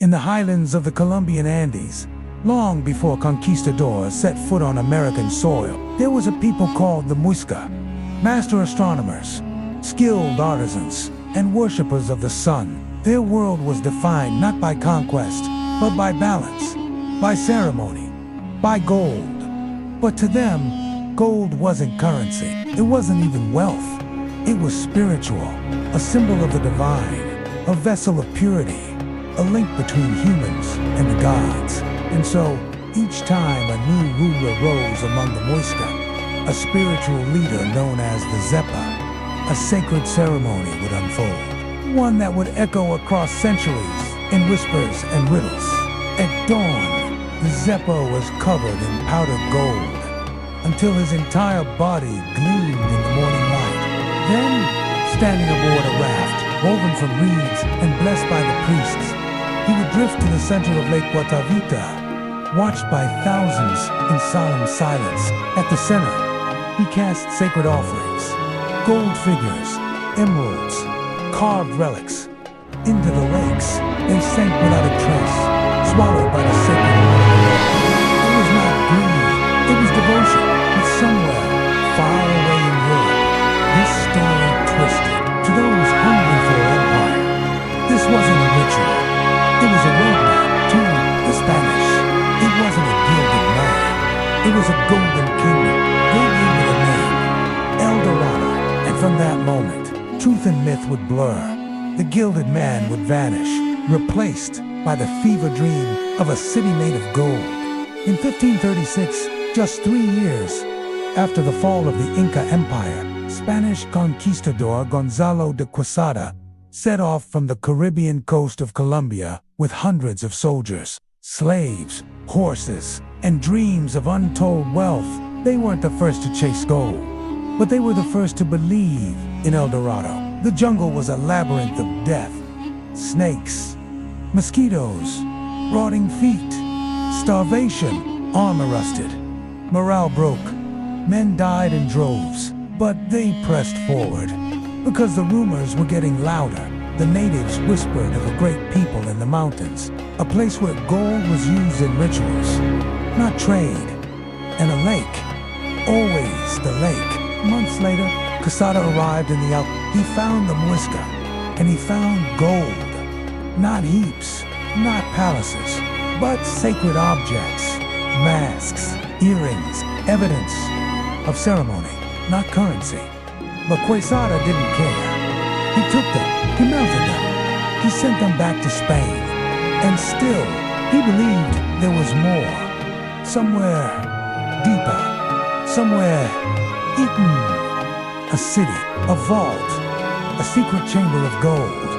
in the highlands of the Colombian Andes, long before conquistadors set foot on American soil, there was a people called the Muisca, master astronomers, skilled artisans, and worshippers of the sun. Their world was defined not by conquest, but by balance, by ceremony, by gold. But to them, gold wasn't currency. It wasn't even wealth. It was spiritual, a symbol of the divine, a vessel of purity, a link between humans and the gods. And so, each time a new ruler rose among the Muisca, a spiritual leader known as the Zepa, a sacred ceremony would unfold, one that would echo across centuries in whispers and riddles. At dawn, the Zepa was covered in powdered gold, until his entire body gleamed in the morning light. Then, standing aboard a raft, woven from reeds and blessed by the priests, he would drift to the center of Lake Guatavita, watched by thousands in solemn silence. At the center, he cast sacred offerings, gold figures, emeralds, carved relics. Into the lakes, they sank without a trace, swallowed by the sacred water. It was not greed, it was devotion, but somewhere, far away in Europe, this story twisted to those hungry for empire. This wasn't a ritual. It was a roadmap to the Spanish. It wasn't a gilded man. It was a golden kingdom. They gave it a name, El Dorado. And from that moment, truth and myth would blur. The Gilded Man would vanish, replaced by the fever dream of a city made of gold. In 1536, just 3 years after the fall of the Inca Empire, Spanish conquistador Gonzalo de Quesada set off from the Caribbean coast of Colombia with hundreds of soldiers, slaves, horses, and dreams of untold wealth. They weren't the first to chase gold, but they were the first to believe in El Dorado. The jungle was a labyrinth of death, snakes, mosquitoes, rotting feet, starvation, armor rusted, morale broke. Men died in droves, but they pressed forward. Because the rumors were getting louder, the natives whispered of a great people in the mountains, a place where gold was used in rituals, not trade, and a lake, always the lake. Months later, Quesada arrived in the Alps. He found the Muisca, and he found gold. Not heaps, not palaces, but sacred objects, masks, earrings, evidence of ceremony, not currency. But Quesada didn't care. He took them, he melted them, he sent them back to Spain. And still, he believed there was more. Somewhere deeper, somewhere hidden. A city, a vault, a secret chamber of gold.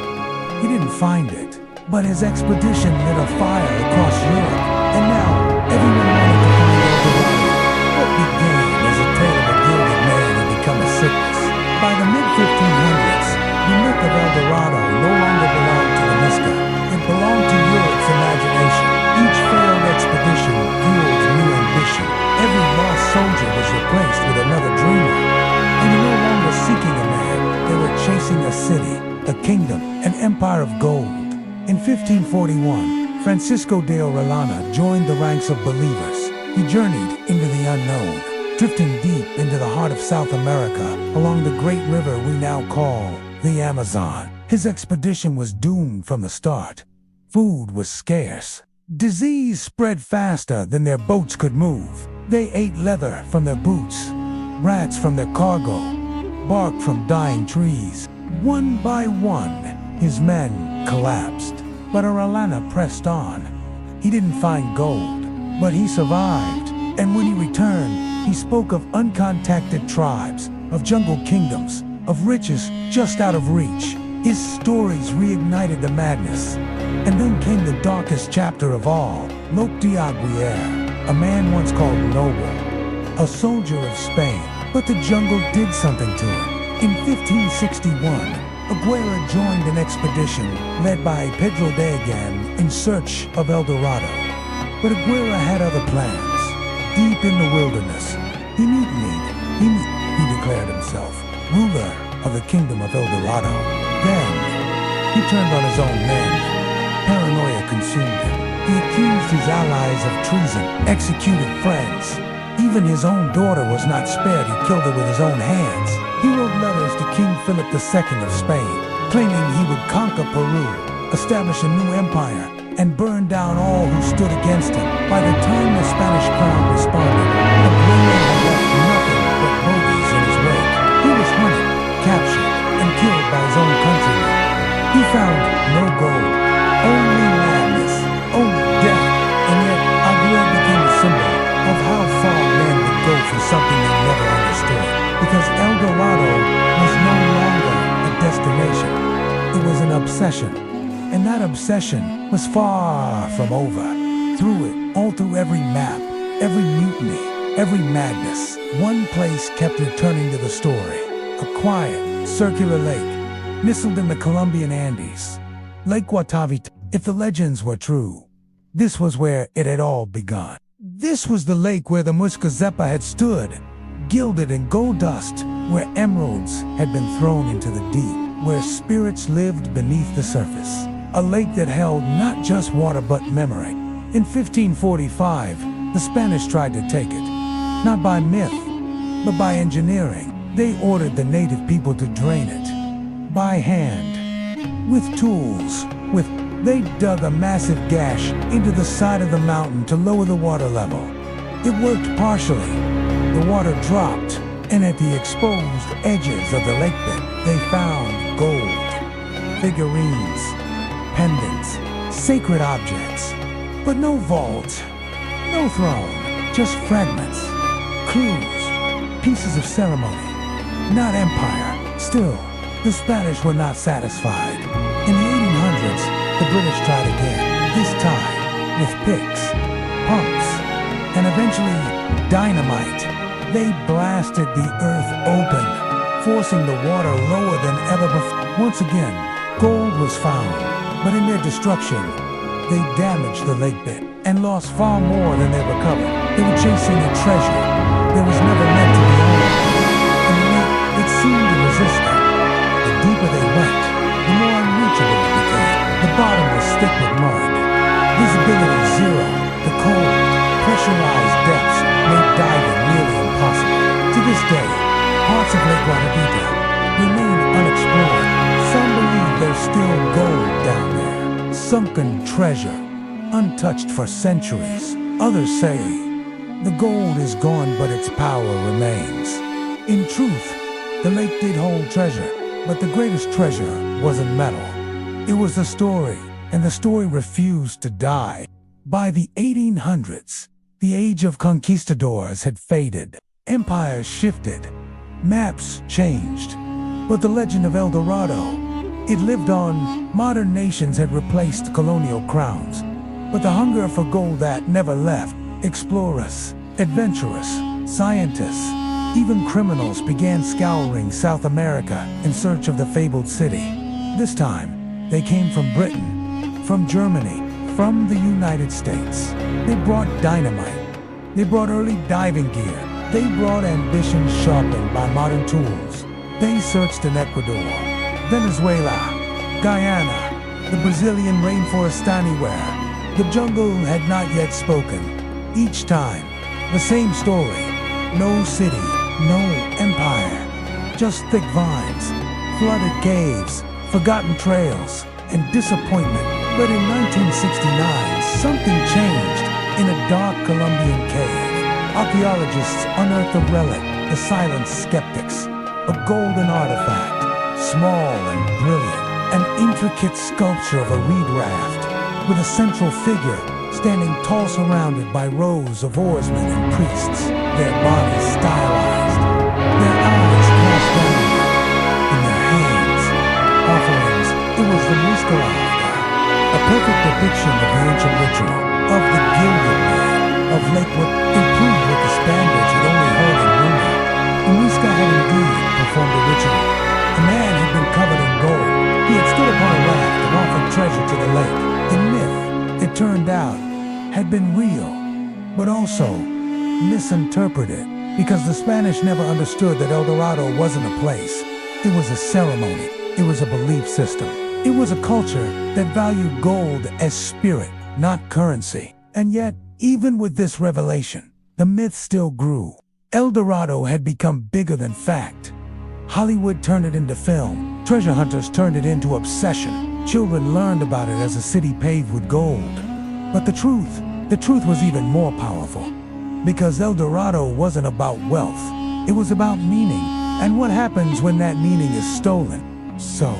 He didn't find it, but his expedition lit a fire across Europe, and now everyone wanted to find El Dorado. What began as a tale of a gilded man had become a sickness. By the mid-1500s, the myth of El Dorado no longer belonged to the Muisca. It belonged to Europe's imagination. Each failed expedition fueled new ambition. Every lost soldier was replaced with another dreamer. And no longer seeking a man, they were chasing a city, a kingdom, an empire of gold. In 1541, Francisco de Orellana joined the ranks of believers. He journeyed into the unknown, drifting deep into the heart of South America, along the great river we now call the Amazon. His expedition was doomed from the start. Food was scarce. Disease spread faster than their boats could move. They ate leather from their boots, rats from their cargo, bark from dying trees. One by one, his men collapsed. But Orellana pressed on. He didn't find gold, but he survived. And when he returned, he spoke of uncontacted tribes, of jungle kingdoms, of riches just out of reach. His stories reignited the madness. And then came the darkest chapter of all, Lope de Aguirre, a man once called noble, a soldier of Spain. But the jungle did something to him. In 1561, Aguirre joined an expedition led by Pedro de Yawn in search of El Dorado. But Aguirre had other plans. Deep in the wilderness, he mutinied. He declared himself ruler of the kingdom of El Dorado. Then, he turned on his own men. Paranoia consumed accused his allies of treason, executed friends. Even his own daughter was not spared. He killed her with his own hands. He wrote letters to King Philip II of Spain, claiming he would conquer Peru, establish a new empire, and burn down all who stood against him. By the time the Spanish crown responded, Aguirre had left nothing but bogies in his wake. He was hunted, captured, and killed by his own countrymen. He found no gold, only madness, only death, and yet Aguirre became a symbol of how far men would go for something they never understood. Because El Dorado was no longer a destination, it was an obsession. And that obsession was far from over. Through it, all through every map, every mutiny, every madness, one place kept returning to the story. A quiet, circular lake, nestled in the Colombian Andes. Lake Guatavita. If the legends were true, this was where it had all begun. This was the lake where the Muisca had stood, gilded in gold dust, where emeralds had been thrown into the deep, where spirits lived beneath the surface. A lake that held not just water but memory. In 1545, the Spanish tried to take it, not by myth, but by engineering. They ordered the native people to drain it, by hand, with tools, They dug a massive gash into the side of the mountain to lower the water level. It worked partially. The water dropped, and at the exposed edges of the lake bed, they found gold, figurines, pendants, sacred objects, but no vault, no throne, just fragments, clues, pieces of ceremony, not empire. Still, the Spanish were not satisfied. In the 1800s, the British tried again, this time with picks, pumps, and eventually dynamite. They blasted the earth open, forcing the water lower than ever before. Once again, gold was found, but in their destruction, they damaged the lake bed and lost far more than they recovered. They were chasing a treasure that was never meant to be owned, and yet it seemed to resist them. The deeper they went, the more unreachable it became. The bottom was thick with mud, visibility zero. The cold, pressurized depths made diving nearly impossible. To this day, parts of Lake Guatavita remain unexplored. Some believe there's still gold down there, sunken treasure, untouched for centuries. Others say the gold is gone, but its power remains. In truth, the lake did hold treasure, but the greatest treasure wasn't metal. It was the story, and the story refused to die. By the 1800s, the age of conquistadors had faded. Empires shifted, maps changed, but the legend of El Dorado, it lived on. Modern nations had replaced colonial crowns, but the hunger for gold that never left. Explorers, adventurers, scientists, even criminals began scouring South America in search of the fabled city. This time, they came from Britain, from Germany, from the United States. They brought dynamite. They brought early diving gear. They brought ambition sharpened by modern tools. They searched in Ecuador, Venezuela, Guyana, the Brazilian rainforest anywhere. The jungle had not yet spoken. Each time, the same story. No city, no empire. Just thick vines, flooded caves, forgotten trails, and disappointment. But in 1969, something changed. In a dark Colombian cave, archaeologists unearthed a relic, the silenced skeptics. A golden artifact, small and brilliant. An intricate sculpture of a reed raft, with a central figure standing tall, surrounded by rows of oarsmen and priests, their bodies stylized, their eyes cast down, in their hands, offerings. It was the Muisca, a perfect depiction of the ancient ritual, of the Gilded Man, of Lake Guatavita, improved with the Spaniards had only heard in rumor. The Muisca had indeed performed a ritual. A man had been covered in gold. He had stood upon a raft and offered treasure to the lake. The myth, it turned out, had been real, but also misinterpreted, because the Spanish never understood that El Dorado wasn't a place. It was a ceremony. It was a belief system. It was a culture that valued gold as spirit, not currency. And yet, even with this revelation, the myth still grew. El Dorado had become bigger than fact. Hollywood turned it into film. Treasure hunters turned it into obsession. Children learned about it as a city paved with gold. But the truth was even more powerful. Because El Dorado wasn't about wealth. It was about meaning. And what happens when that meaning is stolen? So,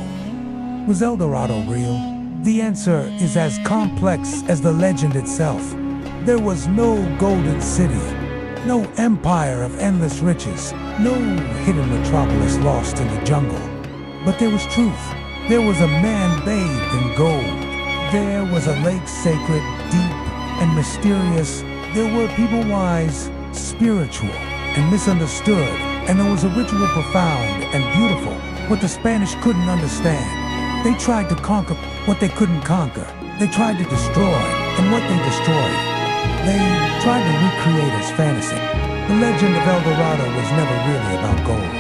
was El Dorado real? The answer is as complex as the legend itself. There was no golden city, no empire of endless riches, no hidden metropolis lost in the jungle. But there was truth. There was a man bathed in gold. There was a lake sacred, deep, and mysterious. There were people wise, spiritual, and misunderstood. And there was a ritual profound and beautiful, what the Spanish couldn't understand. They tried to conquer what they couldn't conquer. They tried to destroy, and what they destroyed, they tried to recreate as fantasy. The legend of El Dorado was never really about gold.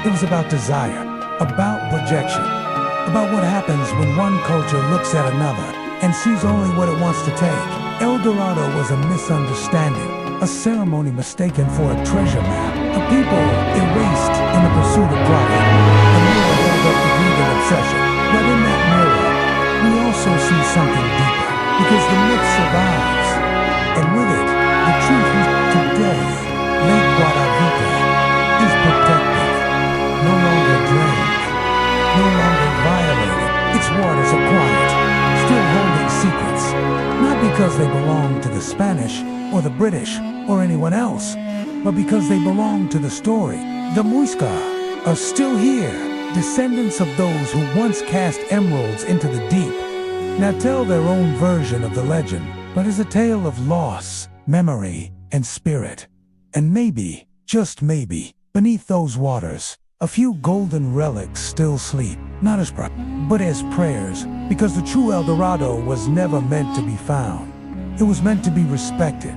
It was about desire, about projection, about what happens when one culture looks at another and sees only what it wants to take. El Dorado was a misunderstanding, a ceremony mistaken for a treasure map, a people erased in the pursuit of profit, a mirror held up to greed and obsession. But in that mirror, we also see something deeper, because the myth survives, and with it, the truth is today, Lake Guatavita is protected, no longer drained, no longer violated. Its waters are quiet, still holding secrets, not because they belong to the Spanish, or the British, or anyone else, but because they belong to the story. The Muisca are still here, descendants of those who once cast emeralds into the deep. Now tell their own version of the legend, but is a tale of loss, memory, and spirit. And maybe, just maybe, beneath those waters, a few golden relics still sleep, not as but as prayers, because the true El Dorado was never meant to be found. It was meant to be respected.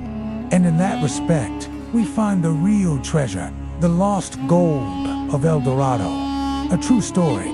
And in that respect, we find the real treasure, the lost gold of El Dorado. A true story.